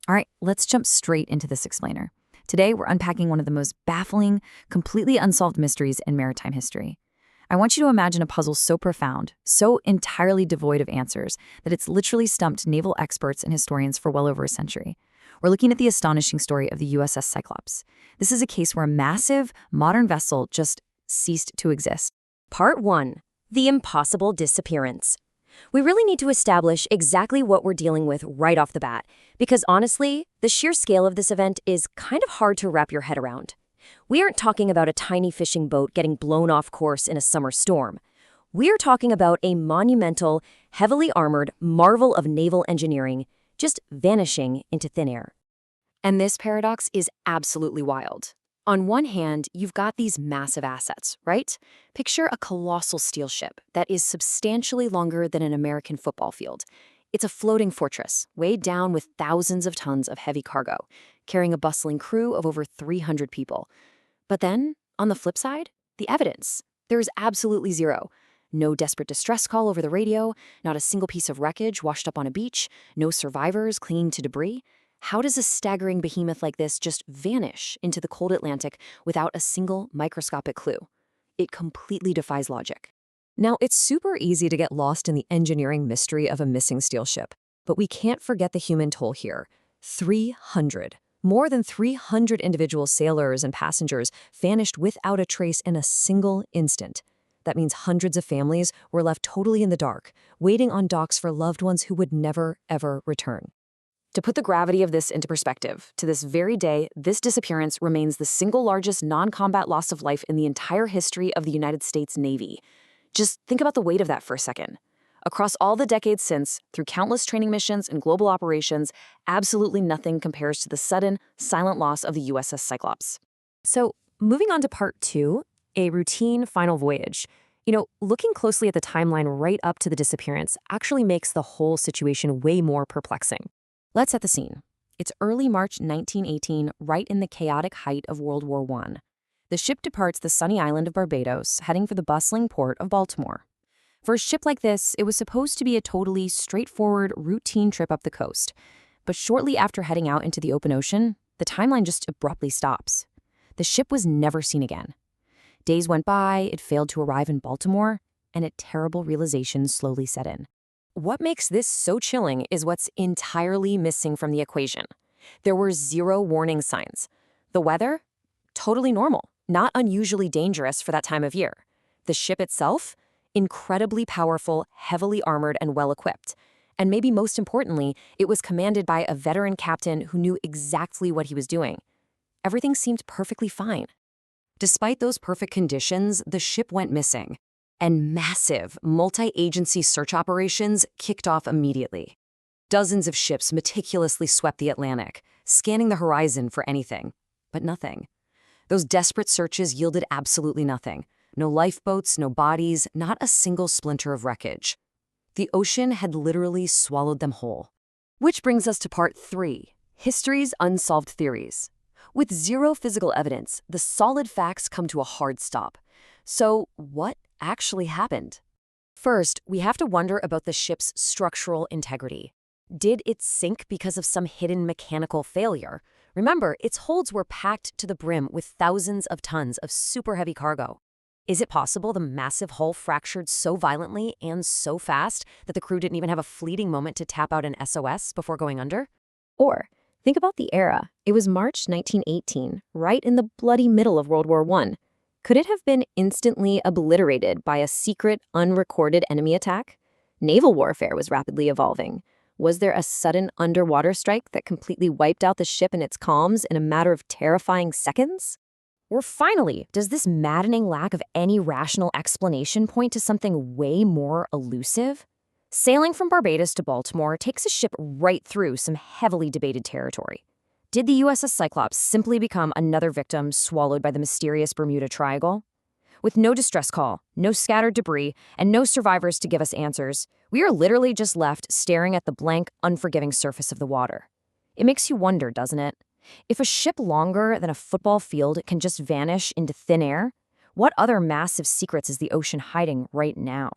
All right, let's jump straight into this explainer. Today, we're unpacking one of the most baffling, completely unsolved mysteries in maritime history. I want you to imagine a puzzle so profound, so entirely devoid of answers, that it's literally stumped naval experts and historians for well over a century. We're looking at the astonishing story of the USS Cyclops. This is a case where a massive, modern vessel just ceased to exist. Part 1. The impossible disappearance. We really need to establish exactly what we're dealing with right off the bat, because honestly, the sheer scale of this event is kind of hard to wrap your head around. We aren't talking about a tiny fishing boat getting blown off course in a summer storm. We're talking about a monumental, heavily armored marvel of naval engineering just vanishing into thin air. And this paradox is absolutely wild. On one hand, you've got these massive assets, right? Picture a colossal steel ship that is substantially longer than an American football field. It's a floating fortress, weighed down with thousands of tons of heavy cargo, carrying a bustling crew of over 300 people. But then, on the flip side, the evidence. There is absolutely zero. No desperate distress call over the radio, not a single piece of wreckage washed up on a beach, no survivors clinging to debris. How does a staggering behemoth like this just vanish into the cold Atlantic without a single microscopic clue? It completely defies logic. Now, it's super easy to get lost in the engineering mystery of a missing steel ship, but we can't forget the human toll here. 300. More than 300 individual sailors and passengers vanished without a trace in a single instant. That means hundreds of families were left totally in the dark, waiting on docks for loved ones who would never, ever return. To put the gravity of this into perspective, to this very day, this disappearance remains the single largest non-combat loss of life in the entire history of the United States Navy. Just think about the weight of that for a second. Across all the decades since, through countless training missions and global operations, absolutely nothing compares to the sudden, silent loss of the USS Cyclops. So, moving on to part 2, a routine final voyage. Looking closely at the timeline right up to the disappearance actually makes the whole situation way more perplexing. Let's set the scene. It's early March 1918, right in the chaotic height of World War I. The ship departs the sunny island of Barbados, heading for the bustling port of Baltimore. For a ship like this, it was supposed to be a totally straightforward, routine trip up the coast. But shortly after heading out into the open ocean, the timeline just abruptly stops. The ship was never seen again. Days went by, it failed to arrive in Baltimore, and a terrible realization slowly set in. What makes this so chilling is what's entirely missing from the equation. There were zero warning signs. The weather? Totally normal, not unusually dangerous for that time of year. The ship itself? Incredibly powerful, heavily armored, and well-equipped. And maybe most importantly, it was commanded by a veteran captain who knew exactly what he was doing. Everything seemed perfectly fine. Despite those perfect conditions, the ship went missing. And massive, multi-agency search operations kicked off immediately. Dozens of ships meticulously swept the Atlantic, scanning the horizon for anything. But nothing. Those desperate searches yielded absolutely nothing. No lifeboats, no bodies, not a single splinter of wreckage. The ocean had literally swallowed them whole. Which brings us to part 3, history's unsolved theories. With zero physical evidence, the solid facts come to a hard stop. So, what actually happened? First, we have to wonder about the ship's structural integrity. Did it sink because of some hidden mechanical failure? Remember, its holds were packed to the brim with thousands of tons of super heavy cargo. Is it possible the massive hull fractured so violently and so fast that the crew didn't even have a fleeting moment to tap out an SOS before going under? Or, think about the era. It was March 1918, right in the bloody middle of World War I. Could it have been instantly obliterated by a secret, unrecorded enemy attack? Naval warfare was rapidly evolving. Was there a sudden underwater strike that completely wiped out the ship and its comms in a matter of terrifying seconds? Or finally, does this maddening lack of any rational explanation point to something way more elusive? Sailing from Barbados to Baltimore takes a ship right through some heavily debated territory. Did the USS Cyclops simply become another victim swallowed by the mysterious Bermuda Triangle? With no distress call, no scattered debris, and no survivors to give us answers, we are literally just left staring at the blank, unforgiving surface of the water. It makes you wonder, doesn't it? If a ship longer than a football field can just vanish into thin air, what other massive secrets is the ocean hiding right now?